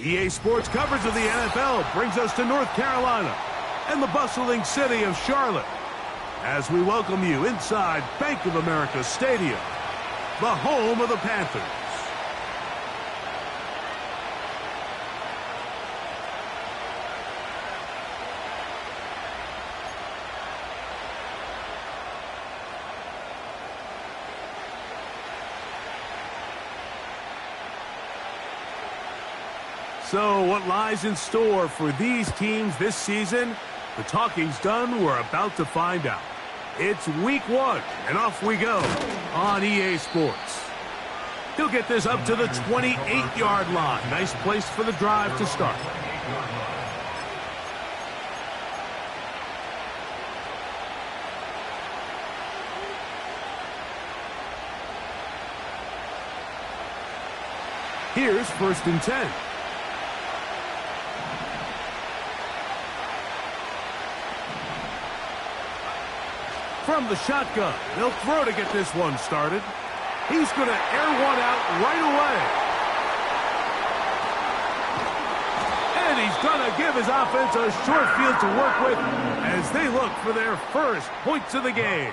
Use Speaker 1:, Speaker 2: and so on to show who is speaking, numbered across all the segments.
Speaker 1: EA Sports coverage of the NFL brings us to North Carolina and the bustling city of Charlotte as we welcome you inside Bank of America Stadium, the home of the Panthers. So what lies in store for these teams this season? The talking's done. We're about to find out. It's week 1, and off we go on EA Sports. He'll get this up to the 28-yard line. Nice place for the drive to start. Here's 1st and 10. From the shotgun, they'll throw to get this one started. He's going to air one out right away. And he's going to give his offense a short field to work with as they look for their first points of the game.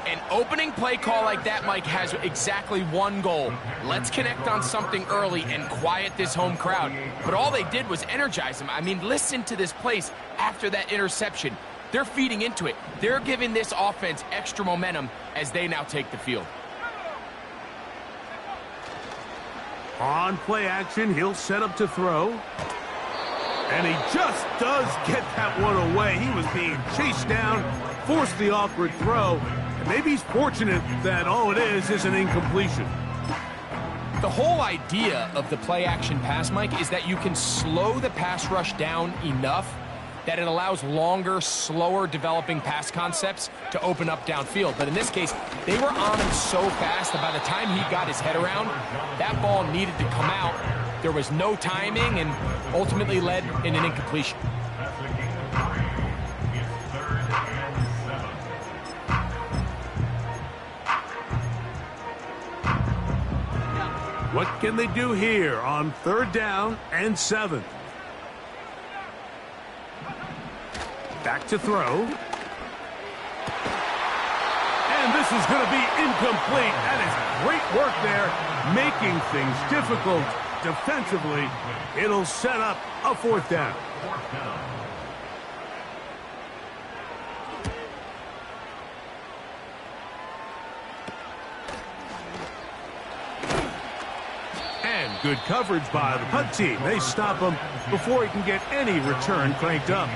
Speaker 2: An opening play call like that, Mike, has exactly one goal. Let's connect on something early and quiet this home crowd. But all they did was energize them. I mean, listen to this place after that interception. They're feeding into it. They're giving this offense extra momentum as they now take the field.
Speaker 1: On play action, he'll set up to throw. And he just does get that one away. He was being chased down, forced the awkward throw. And maybe he's fortunate that all it is an incompletion.
Speaker 2: The whole idea of the play action pass, Mike, is that you can slow the pass rush down enough that it allows longer, slower developing pass concepts to open up downfield. But in this case, they were on him so fast that by the time he got his head around, that ball needed to come out. There was no timing and ultimately led in an incompletion.
Speaker 1: What can they do here on 3rd down and 7? Back to throw. And this is going to be incomplete. That is great work there, making things difficult defensively. It'll set up a 4th down. And good coverage by the punt team. They stop him before he can get any return cranked up.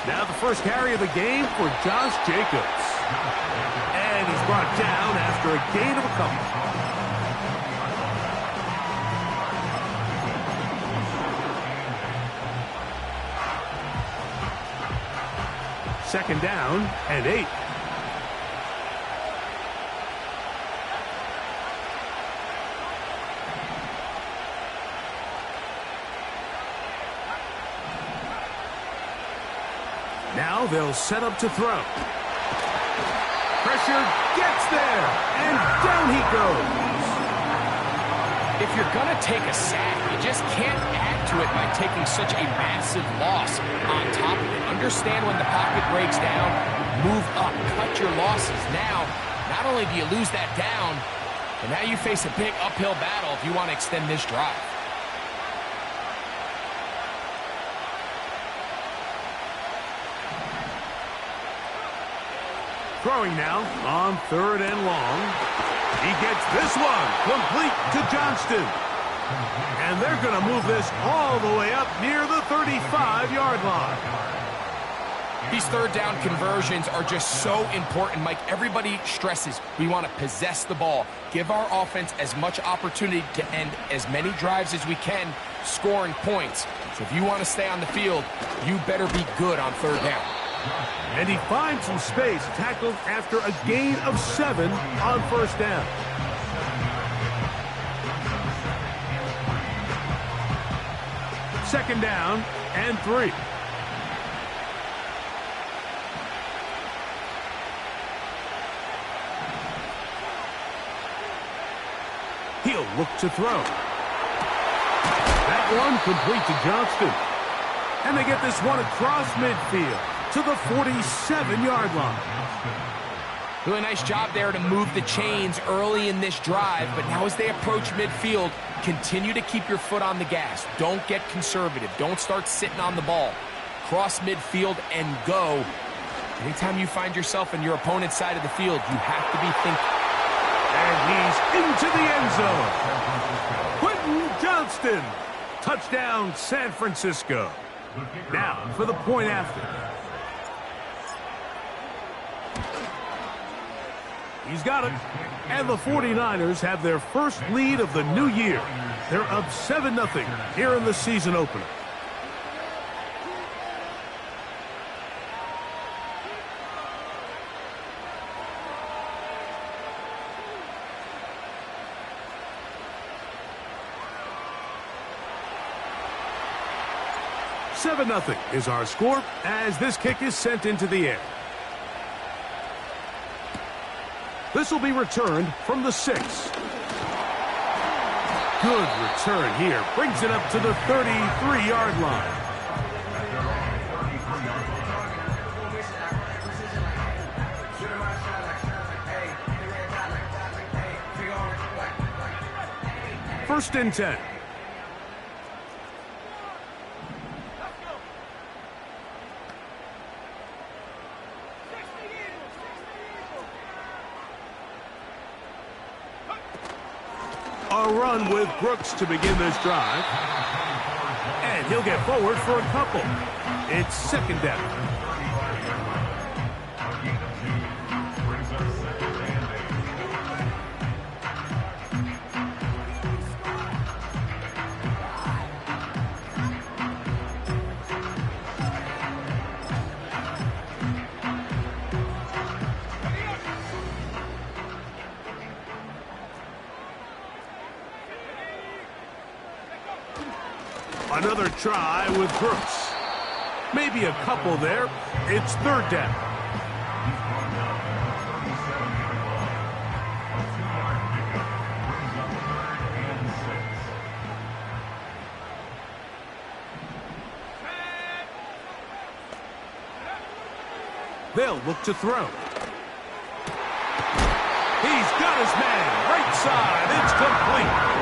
Speaker 1: Now the first carry of the game for Josh Jacobs. And he's brought down after a gain of a couple. Second down and 8. Now they'll set up to throw. Pressure gets there, and down he goes.
Speaker 2: If you're going to take a sack, you just can't add to it by taking such a massive loss on top of it. Understand when the pocket breaks down, move up, cut your losses. Now, not only do you lose that down, but now you face a big uphill battle if you want to extend this drive.
Speaker 1: Throwing now on 3rd and long. He gets this one complete to Johnston. And they're going to move this all the way up near the 35-yard line.
Speaker 2: These 3rd down conversions are just so important, Mike. Everybody stresses we want to possess the ball, give our offense as much opportunity to end as many drives as we can, scoring points. So if you want to stay on the field, you better be good on 3rd down.
Speaker 1: And he finds some space, tackled after a gain of 7 on 1st down. Second down and 3. He'll look to throw. That one complete to Johnston. And they get this one across midfield to the 47-yard line.
Speaker 2: Really nice job there to move the chains early in this drive, but now as they approach midfield, continue to keep your foot on the gas. Don't get conservative. Don't start sitting on the ball. Cross midfield and go. Anytime you find yourself on your opponent's side of the field, you have to be thinking.
Speaker 1: And he's into the end zone. Quentin Johnston. Touchdown, San Francisco. Now for the point after. He's got it. And the 49ers have their first lead of the new year. They're up 7-0 here in the season opener. Seven 0 is our score as this kick is sent into the air. This will be returned from the 6. Good return here. Brings it up to the 33-yard line. First and 10. A run with Brooks to begin this drive. And he'll get forward for a couple. It's second down. Another try with Brooks. Maybe a couple there. It's third down. They'll look to throw. He's got his man. Right side. It's complete.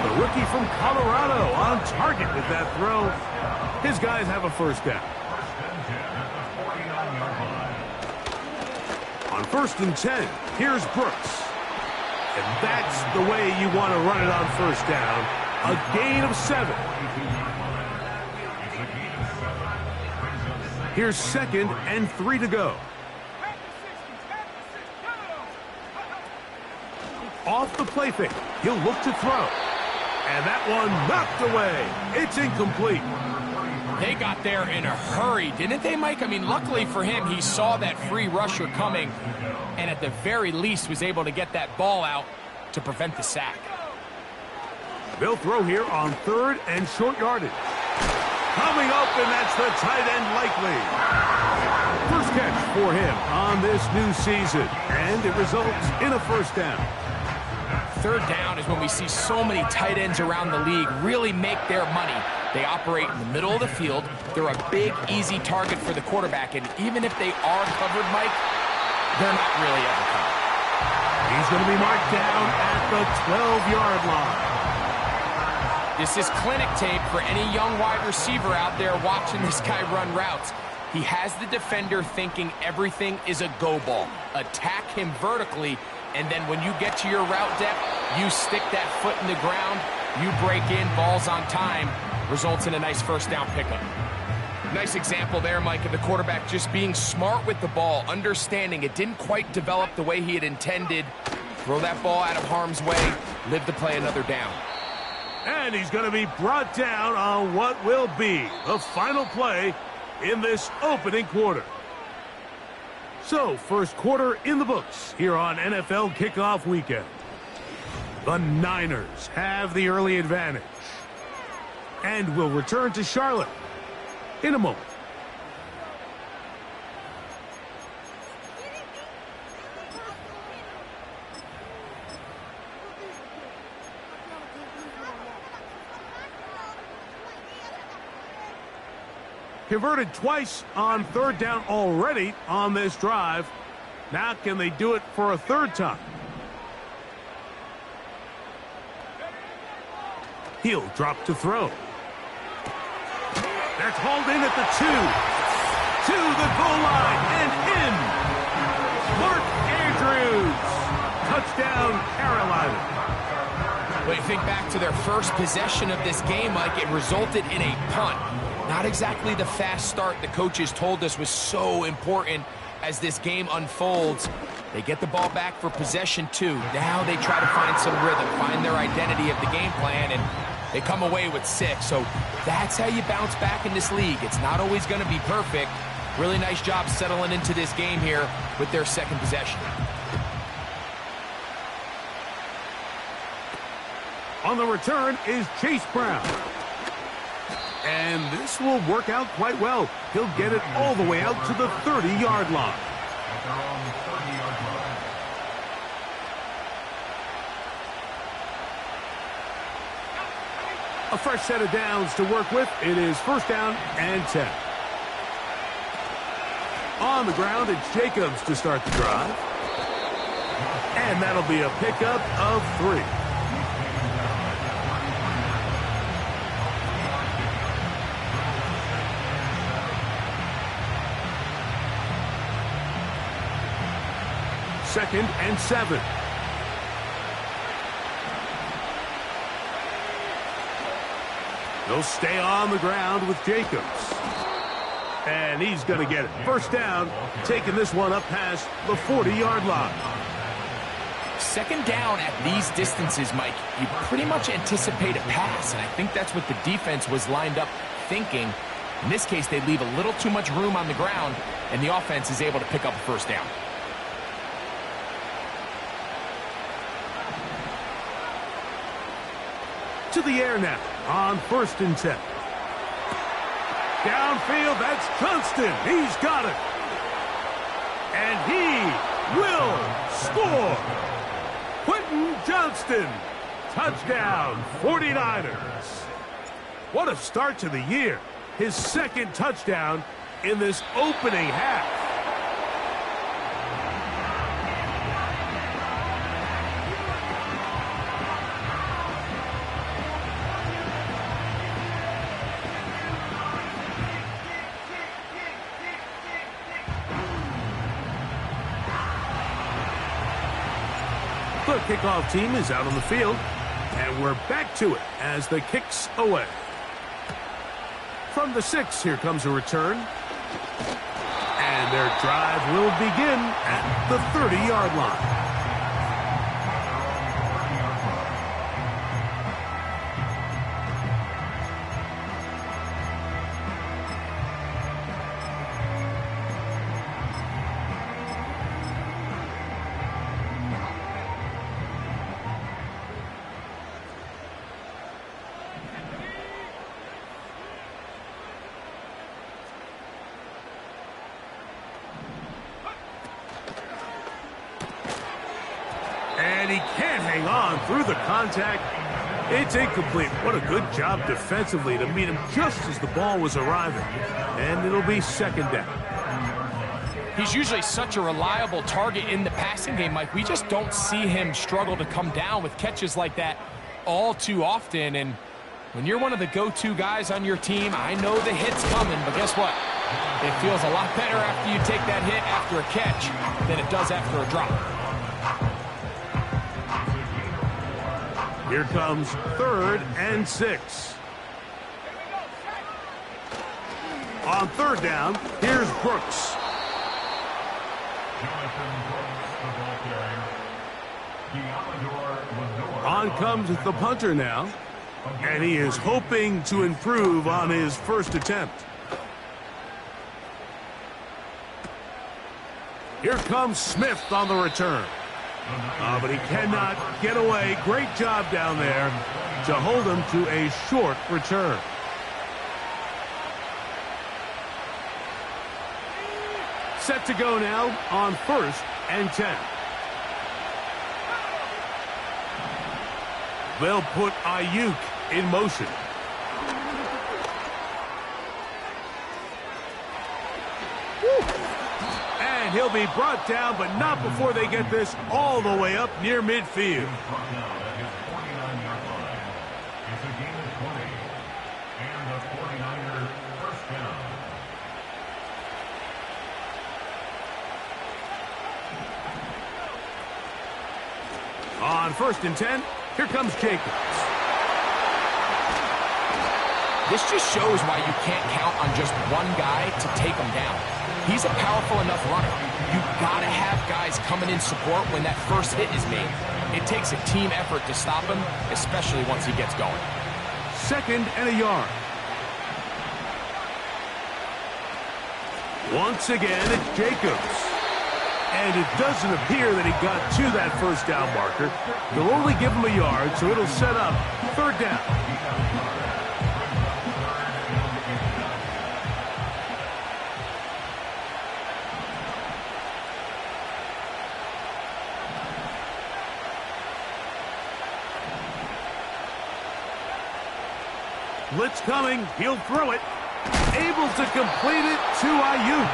Speaker 1: The rookie from Colorado on target with that throw. His guys have a first down. On first and 10, here's Brooks. And that's the way you want to run it on first down. A gain of 7. Here's second and 3 to go. Off the play fake, he'll look to throw. And that one knocked away. It's incomplete.
Speaker 2: They got there in a hurry, didn't they, Mike? I mean, luckily for him, he saw that free rusher coming and at the very least was able to get that ball out to prevent the sack.
Speaker 1: They'll throw here on third and short yardage. Coming up, and that's the tight end likely. First catch for him on this new season, and it results in a first down.
Speaker 2: Third down is when we see so many tight ends around the league really make their money. They operate in the middle of the field. They're a big, easy target for the quarterback, and even if they are covered, Mike, they're not really ever covered.
Speaker 1: He's going to be marked down at the 12-yard line.
Speaker 2: This is clinic tape for any young wide receiver out there watching this guy run routes. He has the defender thinking everything is a go ball. Attack him vertically, and then when you get to your route depth, you stick that foot in the ground, you break in, balls on time, results in a nice first down pickup. Nice example there, Mike, of the quarterback just being smart with the ball, understanding it didn't quite develop the way he had intended. Throw that ball out of harm's way, live to play another down.
Speaker 1: And he's going to be brought down on what will be the final play in this opening quarter. So, first quarter in the books here on NFL Kickoff Weekend. The Niners have the early advantage and will return to Charlotte in a moment. Converted twice on third down already on this drive. Now can they do it for a third time? He'll drop to throw. That's hauled in at the 2. To the goal line and in. Mark Andrews. Touchdown, Carolina.
Speaker 2: When you think back to their first possession of this game, Mike, it resulted in a punt. Not exactly the fast start the coaches told us was so important as this game unfolds. They get the ball back for possession 2. Now they try to find some rhythm, find their identity of the game plan, and they come away with 6. So that's how you bounce back in this league. It's not always going to be perfect. Really nice job settling into this game here with their second possession.
Speaker 1: On the return is Chase Brown. And this will work out quite well. He'll get it all the way out to the 30-yard line. A fresh set of downs to work with. It is first down and 10. On the ground, it's Jacobs to start the drive. And that'll be a pickup of 3. Second and 7. They'll stay on the ground with Jacobs. And he's going to get it. First down, taking this one up past the 40-yard line.
Speaker 2: Second down at these distances, Mike, you pretty much anticipate a pass, and I think that's what the defense was lined up thinking. In this case, they leave a little too much room on the ground, and the offense is able to pick up a first down.
Speaker 1: To the air now on first and 10. Downfield, that's Johnston. He's got it. And he will score. Quentin Johnston. Touchdown, 49ers. What a start to the year. His second touchdown in this opening half. The kickoff team is out on the field, and we're back to it as the kick's away. From the 6, here comes a return. And their drive will begin at the 30-yard line. And he can't hang on through the contact. It's incomplete. What a good job defensively to meet him just as the ball was arriving. And it'll be second down.
Speaker 2: He's usually such a reliable target in the passing game, Mike. We just don't see him struggle to come down with catches like that all too often. And when you're one of the go-to guys on your team, I know the hit's coming, but guess what? It feels a lot better after you take that hit after a catch than it does after a drop.
Speaker 1: Here comes third and 6. On third down, here's Brooks. On comes the punter now, and he is hoping to improve on his first attempt. Here comes Smith on the return. But he cannot get away. Great job down there to hold him to a short return. Set to go now on first and 10. They'll put Ayuk in motion. he'll be brought down, but not before they get this all the way up near midfield. On 1st and 10, here comes Jacobs.
Speaker 2: This just shows why you can't count on just one guy to take him down. He's a powerful enough runner. You've got to have guys coming in support when that first hit is made. It takes a team effort to stop him, especially once he gets going.
Speaker 1: 2nd and a yard. Once again, it's Jacobs. And it doesn't appear that he got to that first down marker. They'll only give him a yard, so it'll set up 3rd down. Blitz coming. He'll throw it. Able to complete it to Ayuk.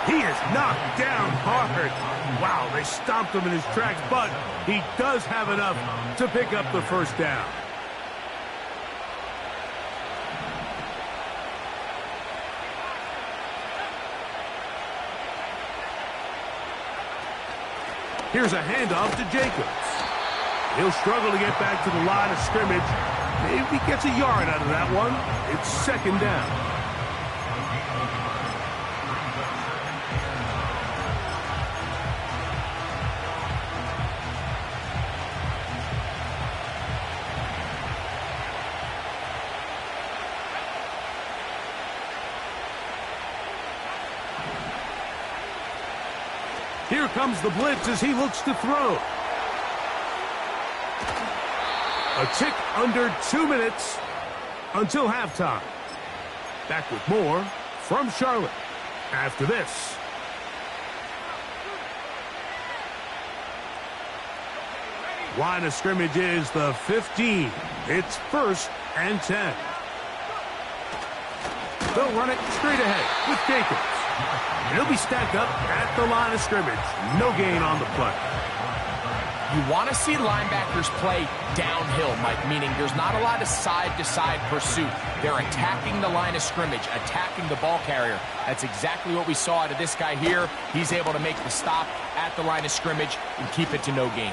Speaker 1: He is knocked down hard. Wow, they stomped him in his tracks, but he does have enough to pick up the 1st down. Here's a handoff to Jacobs. He'll struggle to get back to the line of scrimmage. Maybe he gets a yard out of that one. It's 2nd down. Here comes the blitz as he looks to throw. A tick under 2 minutes until halftime. Back with more from Charlotte after this. Line of scrimmage is the 15. It's 1st and 10. They'll run it straight ahead with Jacobs. He'll be stacked up at the line of scrimmage. No gain on the play.
Speaker 2: You want to see linebackers play downhill, Mike, meaning there's not a lot of side-to-side pursuit. They're attacking the line of scrimmage, attacking the ball carrier. That's exactly what we saw out of this guy here. He's able to make the stop at the line of scrimmage and keep it to no gain.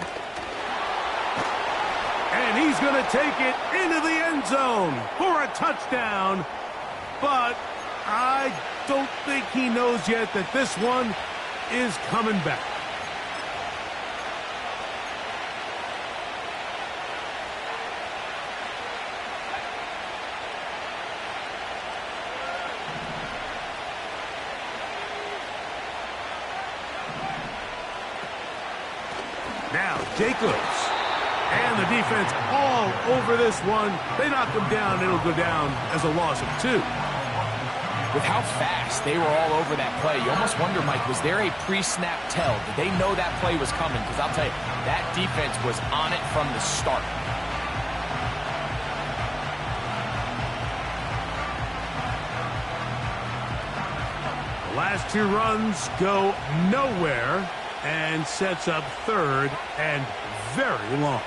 Speaker 1: And he's going to take it into the end zone for a touchdown. But I don't think he knows yet that this one is coming back. Now Jacobs. And the defense all over this one. They knock him down. It'll go down as a loss of 2.
Speaker 2: With how fast they were all over that play, you almost wonder, Mike, was there a pre-snap tell? Did they know that play was coming? Because I'll tell you, that defense was on it from the start.
Speaker 1: The last 2 runs go nowhere and sets up 3rd and very long.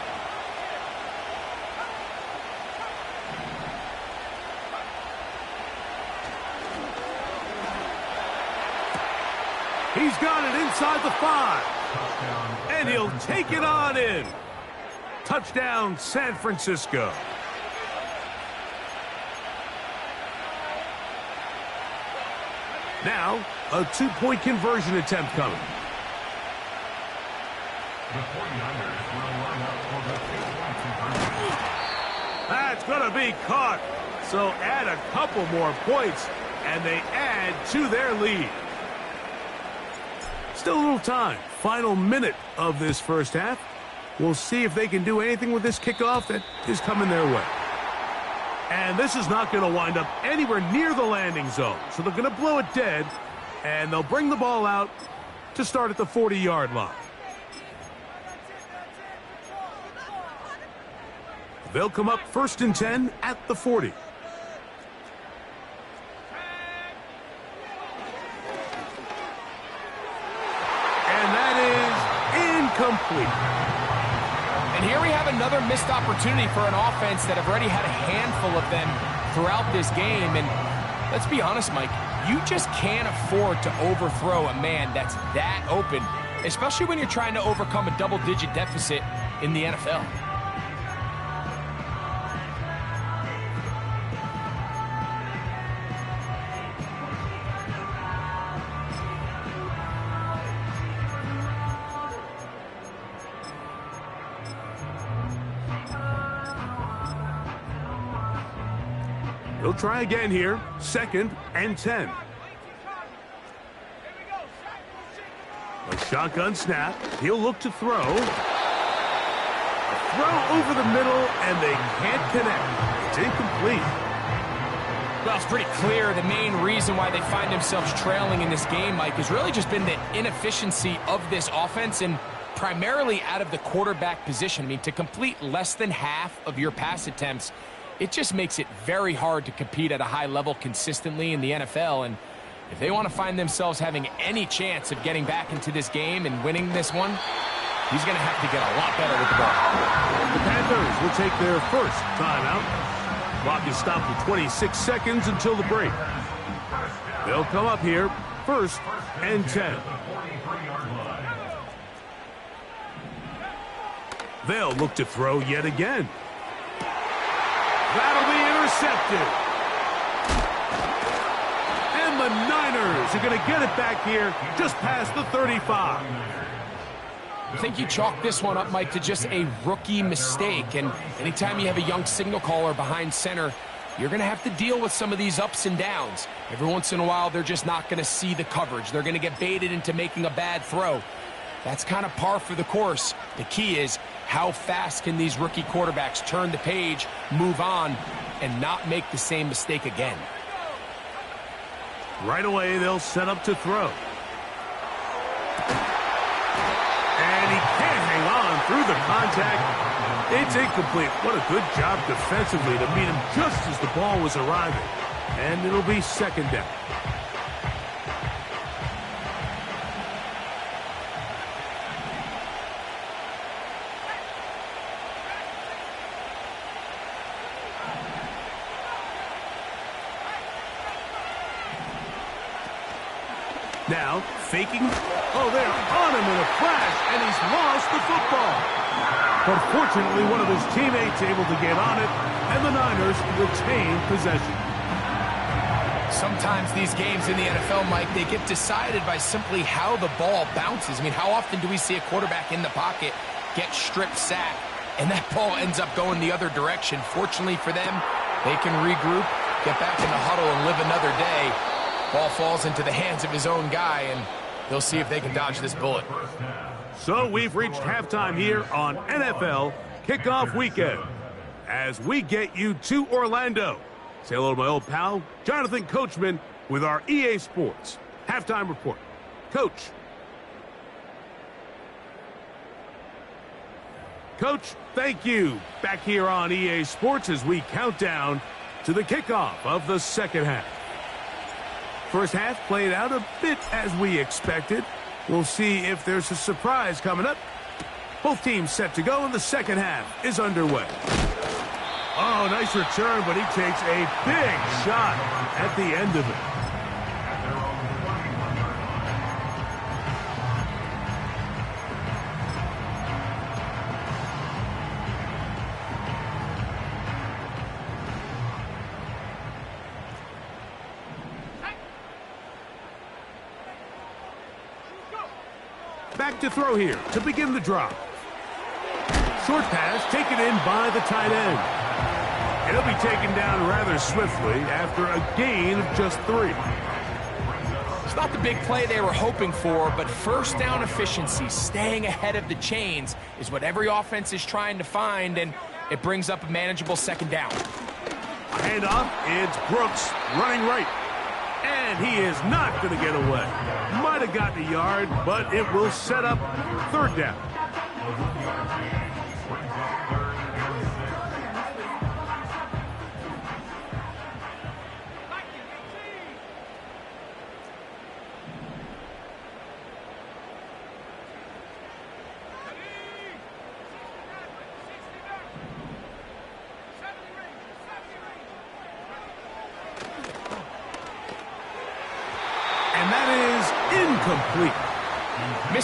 Speaker 1: He's got it inside the 5. And he'll take it on in. Touchdown, San Francisco. Now, a 2-point conversion attempt coming. That's going to be caught. So add a couple more points, and they add to their lead. Still a little time. Final minute of this first half. We'll see if they can do anything with this kickoff that is coming their way. And this is not going to wind up anywhere near the landing zone. So they're going to blow it dead, and they'll bring the ball out to start at the 40-yard line. They'll come up 1st and 10 at the 40. incomplete.
Speaker 2: And here we have another missed opportunity for an offense that have already had a handful of them throughout this game. And let's be honest, Mike, you just can't afford to overthrow a man that's that open, especially when you're trying to overcome a double-digit deficit in the NFL.
Speaker 1: He'll try again here. 2nd and 10. A shotgun snap. He'll look to throw. A throw over the middle, and they can't connect. It's incomplete.
Speaker 2: Well, it's pretty clear the main reason why they find themselves trailing in this game, Mike, has really just been the inefficiency of this offense and primarily out of the quarterback position. I mean, to complete less than half of your pass attempts, it just makes it very hard to compete at a high level consistently in the NFL. And if they want to find themselves having any chance of getting back into this game and winning this one, he's going to have to get a lot better with the ball.
Speaker 1: The Panthers will take their first timeout. Clock is stopped at 26 seconds until the break. They'll come up here, 1st and 10. They'll look to throw yet again. That'll be intercepted. And the Niners are going to get it back here just past the 35.
Speaker 2: I think you chalk this one up, Mike, to just a rookie mistake. And anytime you have a young signal caller behind center, you're going to have to deal with some of these ups and downs. Every once in a while, they're just not going to see the coverage. They're going to get baited into making a bad throw. That's kind of par for the course. The key is, how fast can these rookie quarterbacks turn the page, move on, and not make the same mistake again?
Speaker 1: Right away, they'll set up to throw. And he can't hang on through the contact. It's incomplete. What a good job defensively to meet him just as the ball was arriving. And it'll be 2nd down. Now, faking. Oh, they're on him in a flash, and he's lost the football. But fortunately, one of his teammates able to get on it, and the Niners retain possession.
Speaker 2: Sometimes these games in the NFL, Mike, they get decided by simply how the ball bounces. I mean, how often do we see a quarterback in the pocket get strip sacked, and that ball ends up going the other direction? Fortunately for them, they can regroup, get back in the huddle, and live another day. Ball falls into the hands of his own guy, and they'll see if they can dodge this bullet.
Speaker 1: So we've reached halftime here on NFL Kickoff Weekend as we get you to Orlando. Say hello to my old pal, Jonathan Coachman, with our EA Sports Halftime Report. Coach. Coach, thank you. Back here on EA Sports as we count down to the kickoff of the 2nd half. First half played out a bit as we expected. We'll see if there's a surprise coming up. Both teams set to go, and the 2nd half is underway. Oh, nice return, but he takes a big shot at the end of it. Back to throw here to begin the drive. Short pass taken in by the tight end. He'll be taken down rather swiftly after a gain of just 3.
Speaker 2: It's not the big play they were hoping for, but first down efficiency, staying ahead of the chains, is what every offense is trying to find, and it brings up a manageable 2nd down.
Speaker 1: Handoff, it's Brooks running right. And he is not going to get away. Might have gotten a yard, but it will set up 3rd down.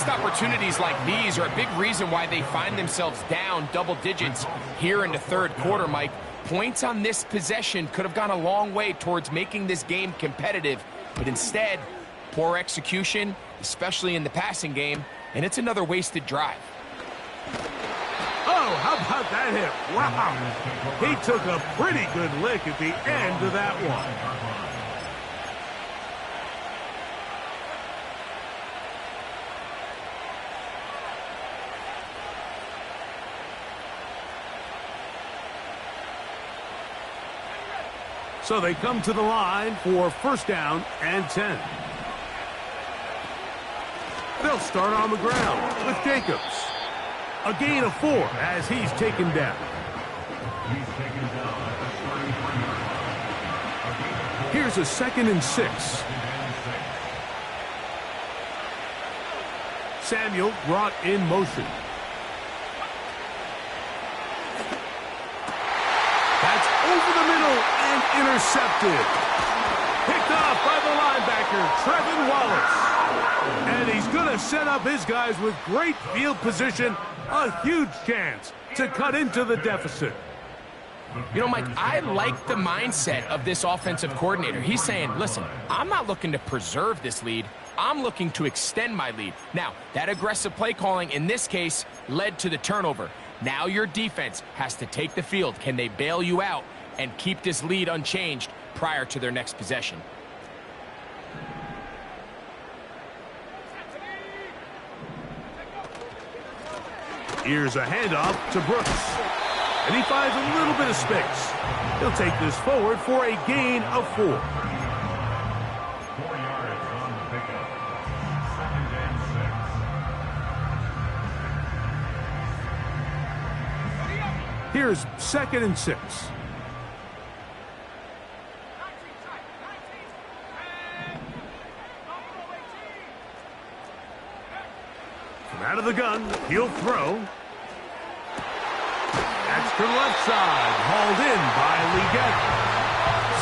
Speaker 2: Missed opportunities like these are a big reason why they find themselves down double digits here in the third quarter, Mike. Points on this possession could have gone a long way towards making this game competitive, but instead, poor execution, especially in the passing game, and it's another wasted drive.
Speaker 1: Oh, how about that hit? Wow. He took a pretty good lick at the end of that one. So they come to the line for first down and 10. They'll start on the ground with Jacobs. A gain of 4 as he's taken down. Here's a 2nd and 6. Samuel brought in motion. That's over the middle and intercepted. Picked off by the linebacker, Trevin Wallace. And he's going to set up his guys with great field position. A huge chance to cut into the deficit.
Speaker 2: You know, Mike, I like the mindset of this offensive coordinator. He's saying, listen, I'm not looking to preserve this lead. I'm looking to extend my lead. Now, that aggressive play calling in this case led to the turnover. Now your defense has to take the field. Can they bail you out and keep this lead unchanged prior to their next possession?
Speaker 1: Here's a handoff to Brooks. And he finds a little bit of space. He'll take this forward for a gain of 4.
Speaker 3: 4 yards on the pickup. 2nd and 6.
Speaker 1: Here's 2nd and 6. From out of the gun, he'll throw. That's to left side, hauled in by Leggett.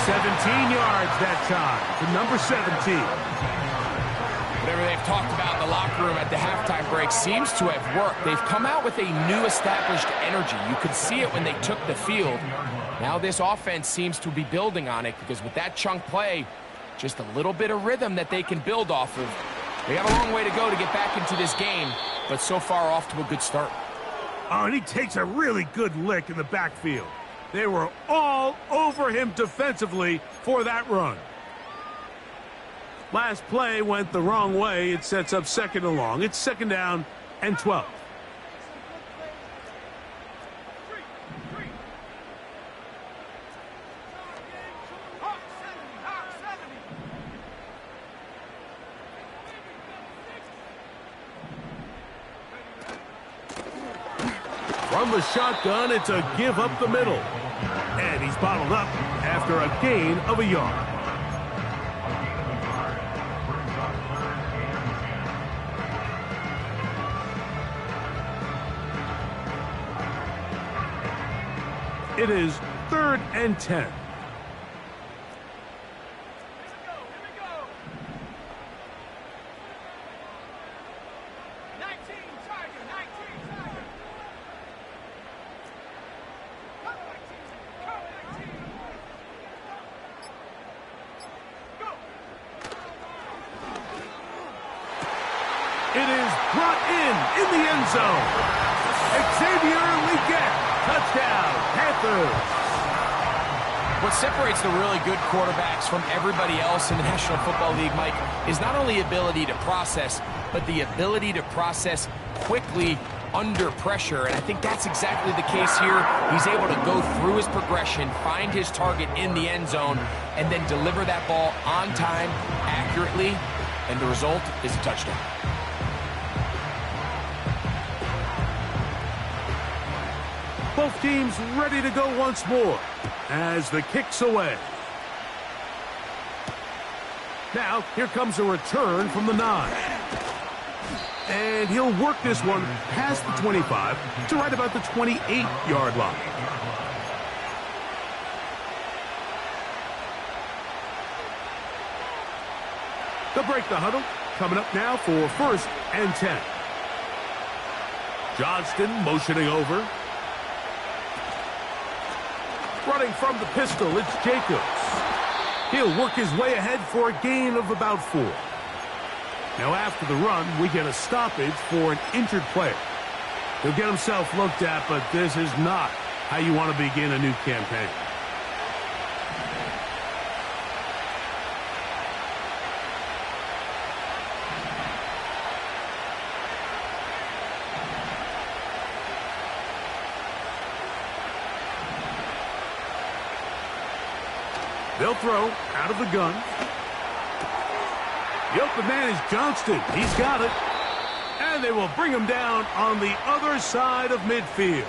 Speaker 1: 17 yards that time to number 17.
Speaker 2: Whatever they've talked about in the locker room at the halftime break seems to have worked. They've come out with a new established energy. You could see it when they took the field. Now this offense seems to be building on it because with that chunk play, just a little bit of rhythm that they can build off of. They have a long way to go to get back into this game, but so far off to a good start.
Speaker 1: Oh, and he takes a really good lick in the backfield. They were all over him defensively for that run. Last play went the wrong way. It sets up 2nd and long. It's 2nd down and 12. From the shotgun, it's a give up the middle. And he's bottled up after a gain of a yard. It is 3rd and 10. It is brought in the end zone. Xavier Leggett, touchdown, Panthers.
Speaker 2: What separates the really good quarterbacks from everybody else in the National Football League, Mike, is not only ability to process, but the ability to process quickly under pressure. And I think that's exactly the case here. He's able to go through his progression, find his target in the end zone, and then deliver that ball on time, accurately, and the result is a touchdown.
Speaker 1: Both teams ready to go once more as the kick's away. Now, here comes a return from the 9. And he'll work this one past the 25 to right about the 28-yard line. They'll break the huddle. Coming up now for 1st and 10. Johnston motioning over. Running from the pistol, it's Jacobs. He'll work his way ahead for a gain of about 4. Now after the run, we get a stoppage for an injured player. He'll get himself looked at, but this is not how you want to begin a new campaign. They'll throw out of the gun. The open man is Johnston. He's got it. And they will bring him down on the other side of midfield.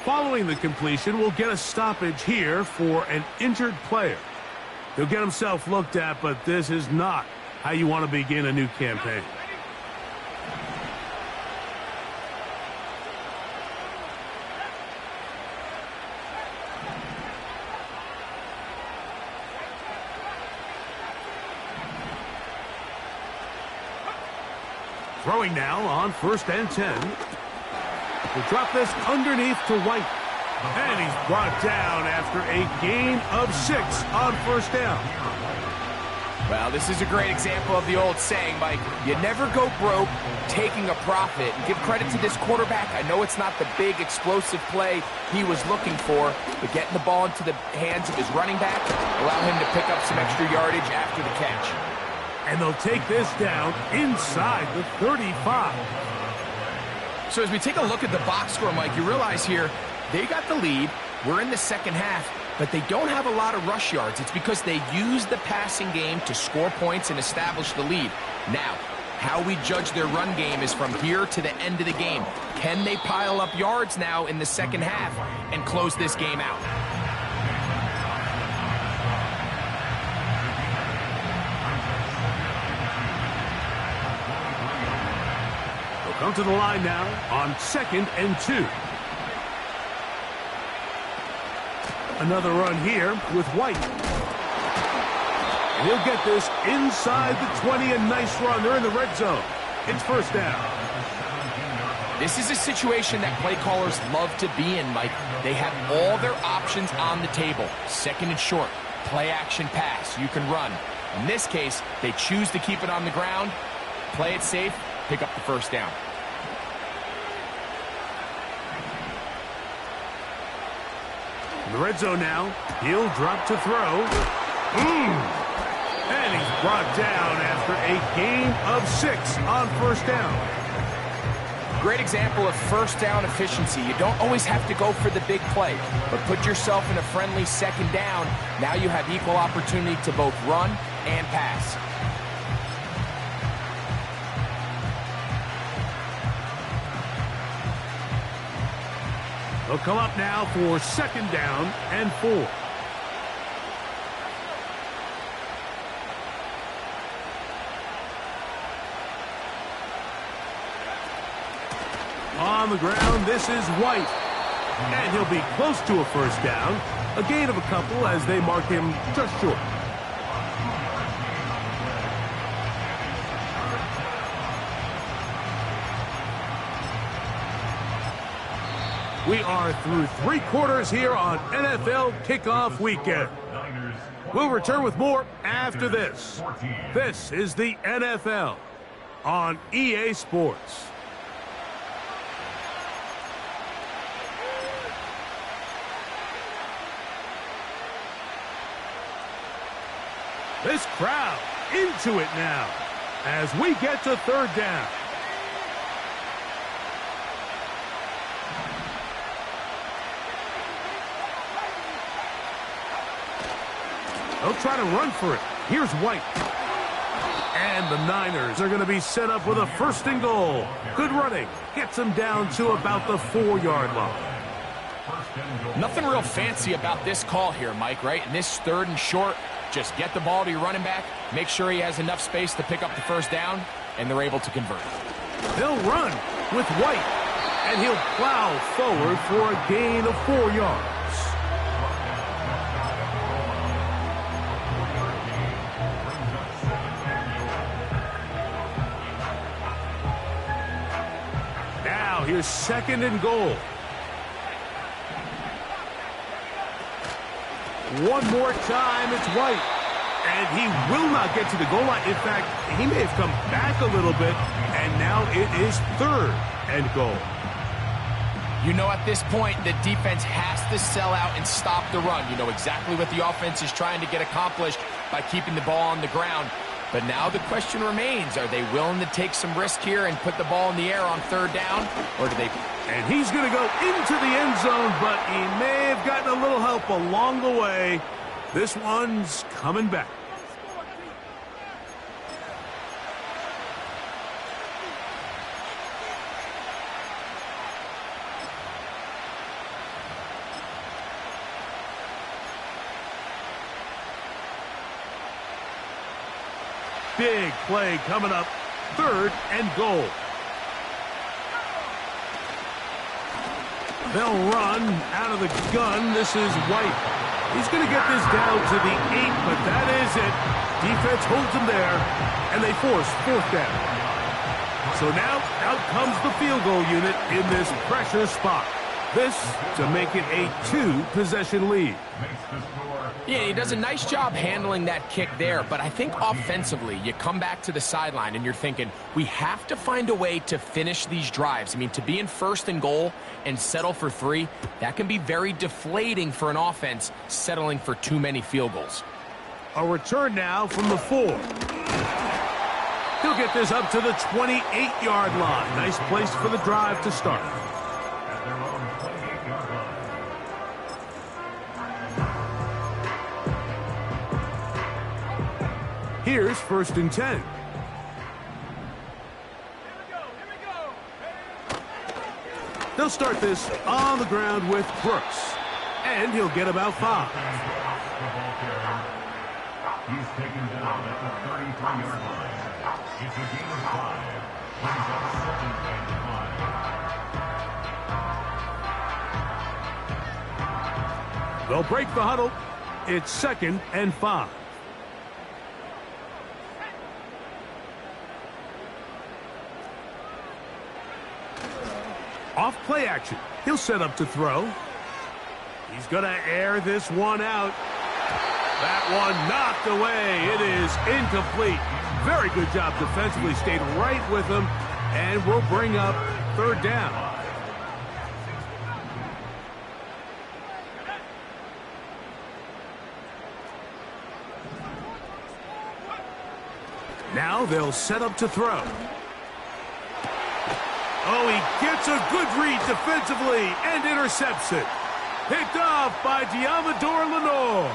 Speaker 1: Following the completion, we'll get a stoppage here for an injured player. He'll get himself looked at, but this is not how you want to begin a new campaign. Throwing now on 1st and 10. We'll drop this underneath to White. And he's brought down after a gain of 6 on 1st down.
Speaker 2: Well, this is a great example of the old saying, Mike. You never go broke taking a profit. And give credit to this quarterback. I know it's not the big explosive play he was looking for, but getting the ball into the hands of his running back allow him to pick up some extra yardage after the catch.
Speaker 1: And they'll take this down inside the 35.
Speaker 2: So as we take a look at the box score, Mike, you realize here they got the lead. We're in the second half, but they don't have a lot of rush yards. It's because they use the passing game to score points and establish the lead. Now, how we judge their run game is from here to the end of the game. Can they pile up yards now in the second half and close this game out?
Speaker 1: Come to the line now on 2nd and 2. Another run here with White. And he'll get this inside the 20. A nice run. They're in the red zone. It's 1st down.
Speaker 2: This is a situation that play callers love to be in, Mike. They have all their options on the table. 2nd and short, play action pass. You can run. In this case, they choose to keep it on the ground, play it safe, pick up the 1st down.
Speaker 1: In the red zone now, he'll drop to throw. And he's brought down after a gain of 6 on 1st down.
Speaker 2: Great example of 1st down efficiency. You don't always have to go for the big play, but put yourself in a friendly 2nd down. Now you have equal opportunity to both run and pass.
Speaker 1: They'll come up now for 2nd down and 4. On the ground, this is White. And he'll be close to a 1st down. A gain of a couple as they mark him just short. We are through 3 quarters here on NFL Kickoff Weekend. We'll return with more after this. This is the NFL on EA Sports. This crowd into it now as we get to 3rd down. They'll try to run for it. Here's White. And the Niners are going to be set up with a 1st and goal. Good running. Gets them down to about the 4-yard line.
Speaker 2: Nothing real fancy about this call here, Mike, right? In this 3rd and short, just get the ball to your running back, make sure he has enough space to pick up the 1st down, and they're able to convert.
Speaker 1: They'll run with White, and he'll plow forward for a gain of 4 yards. here's 2nd and goal. One more time, it's White. And he will not get to the goal line. In fact, he may have come back a little bit, and now it is 3rd and goal.
Speaker 2: You know, at this point, the defense has to sell out and stop the run. You know exactly what the offense is trying to get accomplished by keeping the ball on the ground. But now the question remains, are they willing to take some risk here and put the ball in the air on 3rd down? Or do they...
Speaker 1: And he's going to go into the end zone, but he may have gotten a little help along the way. This one's coming back. Big play coming up. 3rd and goal. They'll run out of the gun. This is White. He's going to get this down to the 8, but that is it. Defense holds him there, and they force 4th down. So now out comes the field goal unit in this pressure spot. This to make it a 2-possession lead.
Speaker 2: Yeah, he does a nice job handling that kick there, but I think offensively, you come back to the sideline and you're thinking, we have to find a way to finish these drives. I mean, to be in 1st and goal and settle for 3, that can be very deflating for an offense settling for too many field goals.
Speaker 1: A return now from the 4. He'll get this up to the 28-yard line. Nice place for the drive to start. Here's 1st and 10. They'll start this on the ground with Brooks. And he'll get about 5.
Speaker 3: He's taken down at the 33-yard line. It's a gain of 5. Brings up 2nd and 5.
Speaker 1: They'll break the huddle. It's 2nd and 5. Off play action. He'll set up to throw. He's going to air this one out. That one knocked away. It is incomplete. Very good job defensively. Stayed right with him. And we'll bring up 3rd down. Now they'll set up to throw. Oh, he gets a good read defensively and intercepts it. Picked off by Diamador Lenore.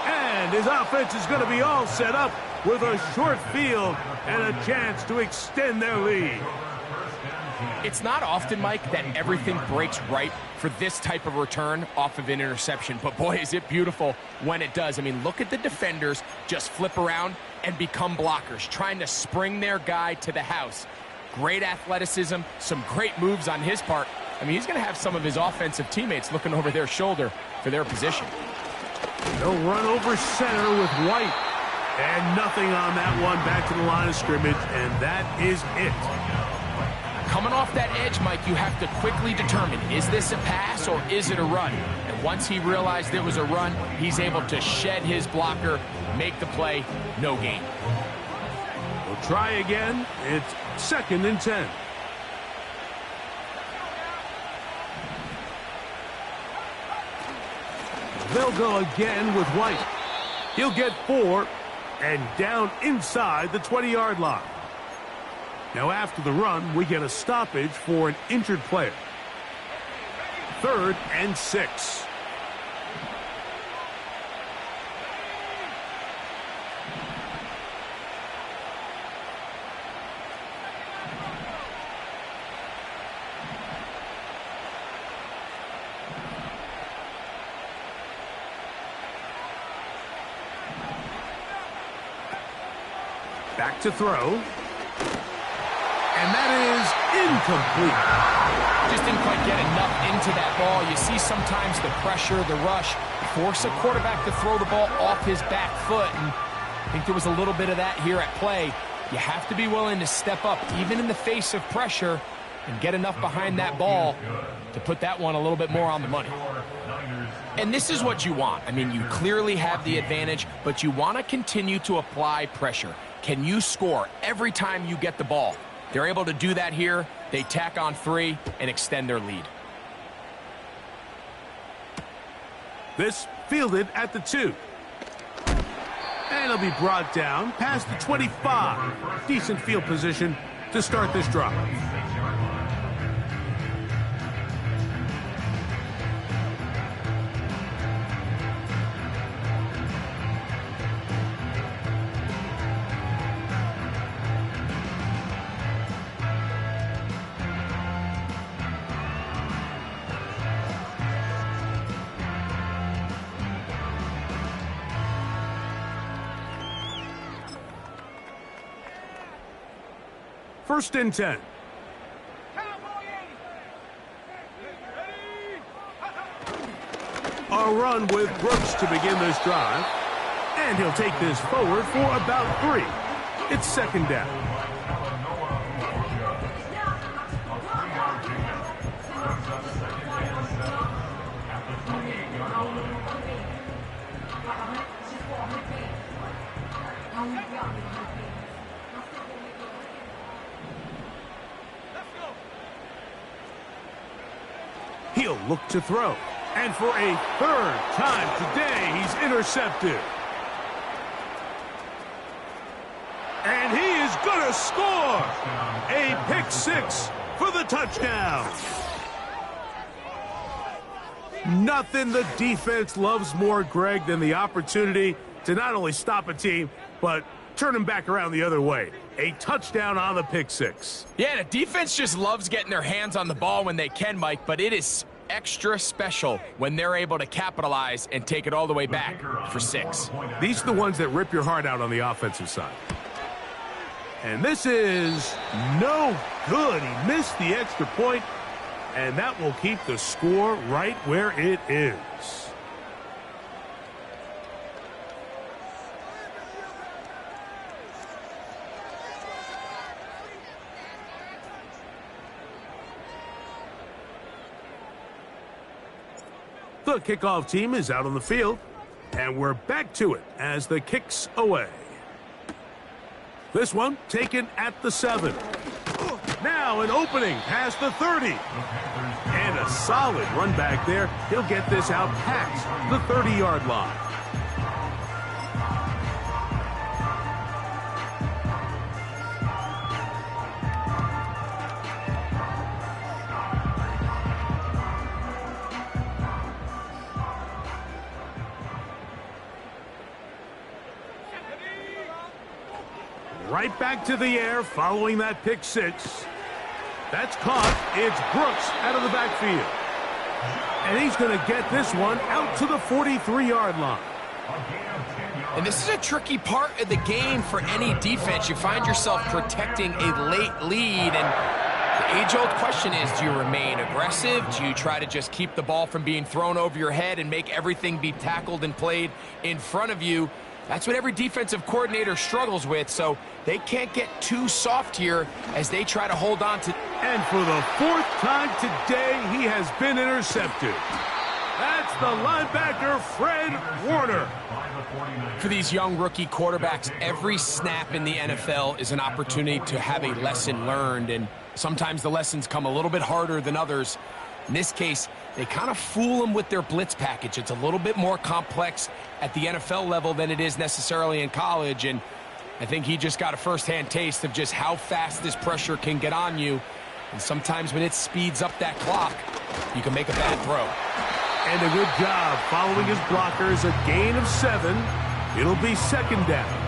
Speaker 1: And his offense is going to be all set up with a short field and a chance to extend their lead.
Speaker 2: It's not often, Mike, that everything breaks right for this type of return off of an interception. But boy, is it beautiful when it does. I mean, look at the defenders just flip around and become blockers, trying to spring their guy to the house. Great athleticism, some great moves on his part. I mean, he's going to have some of his offensive teammates looking over their shoulder for their position.
Speaker 1: They'll run over center with White. And nothing on that one. Back to the line of scrimmage, and that is it.
Speaker 2: Coming off that edge, Mike, you have to quickly determine, is this a pass or is it a run? And once he realized it was a run, he's able to shed his blocker, make the play, no gain.
Speaker 1: We'll try again. It's 2nd and 10. They'll go again with White. He'll get 4 and down inside the 20-yard line. Now after the run, we get a stoppage for an injured player. 3rd and 6. Back to throw. And that is incomplete.
Speaker 2: Just didn't quite get enough into that ball. You see sometimes the pressure, the rush, force a quarterback to throw the ball off his back foot. And I think there was a little bit of that here at play. You have to be willing to step up, even in the face of pressure, and get enough behind that ball to put that one a little bit more on the money. And this is what you want. I mean, you clearly have the advantage, but you want to continue to apply pressure. Can you score every time you get the ball? They're able to do that here. They tack on 3 and extend their lead.
Speaker 1: This fielded at the 2. And it'll be brought down past the 25. Decent field position to start this drive. First and 10. A run with Brooks to begin this drive. And he'll take this forward for about 3. It's second down. He'll look to throw. And for a 3rd time today, he's intercepted. And he is going to score. A pick 6 for the touchdown. Nothing the defense loves more, Greg, than the opportunity to not only stop a team, but turn them back around the other way. A touchdown on the pick 6.
Speaker 2: Yeah, the defense just loves getting their hands on the ball when they can, Mike, but it is extra special when they're able to capitalize and take it all the way back for 6.
Speaker 1: These are the ones that rip your heart out on the offensive side. And this is no good. He missed the extra point, and that will keep the score right where it is. The kickoff team is out on the field, and we're back to it as the kick's away. This one taken at the 7. Now an opening past the 30. And a solid run back there. He'll get this out past the 30-yard line. Right back to the air following that pick 6. That's caught. It's Brooks out of the backfield. And he's going to get this one out to the 43-yard line.
Speaker 2: And this is a tricky part of the game for any defense. You find yourself protecting a late lead, and the age-old question is, do you remain aggressive? Do you try to just keep the ball from being thrown over your head and make everything be tackled and played in front of you? That's what every defensive coordinator struggles with, so they can't get too soft here as they try to hold on to.
Speaker 1: And for the 4th time today, he has been intercepted. That's the linebacker, Fred Warner.
Speaker 2: For these young rookie quarterbacks, every snap in the NFL is an opportunity to have a lesson learned, and sometimes the lessons come a little bit harder than others. In this case, they kind of fool them with their blitz package. It's a little bit more complex at the NFL level than it is necessarily in college, and I think he just got a first-hand taste of just how fast this pressure can get on you. And sometimes when it speeds up that clock, you can make a bad throw.
Speaker 1: And a good job following his blockers, a gain of 7. It'll be second down.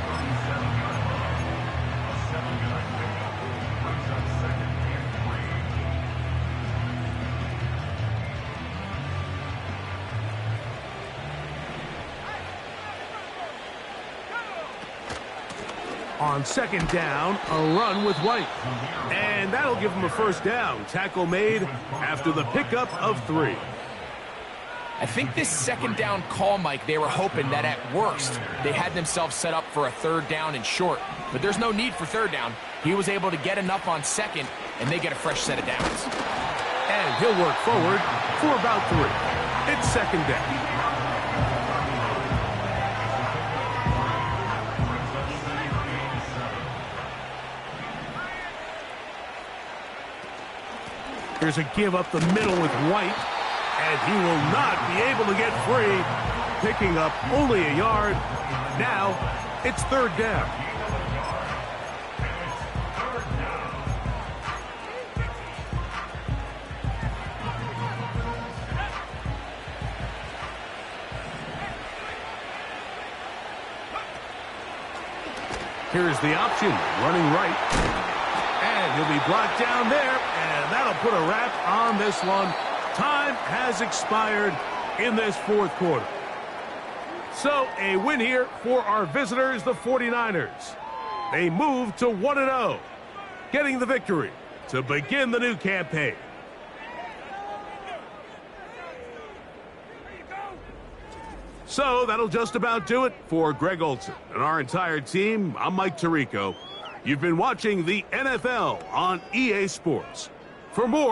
Speaker 1: On second down, a run with White. And that'll give him a first down. Tackle made after the pickup of 3.
Speaker 2: I think this second down call, Mike, they were hoping that at worst they had themselves set up for a 3rd down and short. But there's no need for 3rd down. He was able to get enough on second and they get a fresh set of downs.
Speaker 1: And he'll work forward for about 3. It's second down. Here's a give up the middle with White, and he will not be able to get free, picking up only a yard. Now it's third down. Here's the option, running right. And he'll be brought down there, and that'll put a wrap on this one. Time has expired in this fourth quarter. So a win here for our visitors, the 49ers. They move to 1-0, getting the victory to begin the new campaign. So that'll just about do it for Greg Olson and our entire team. I'm Mike Tirico. You've been watching the NFL on EA Sports. For more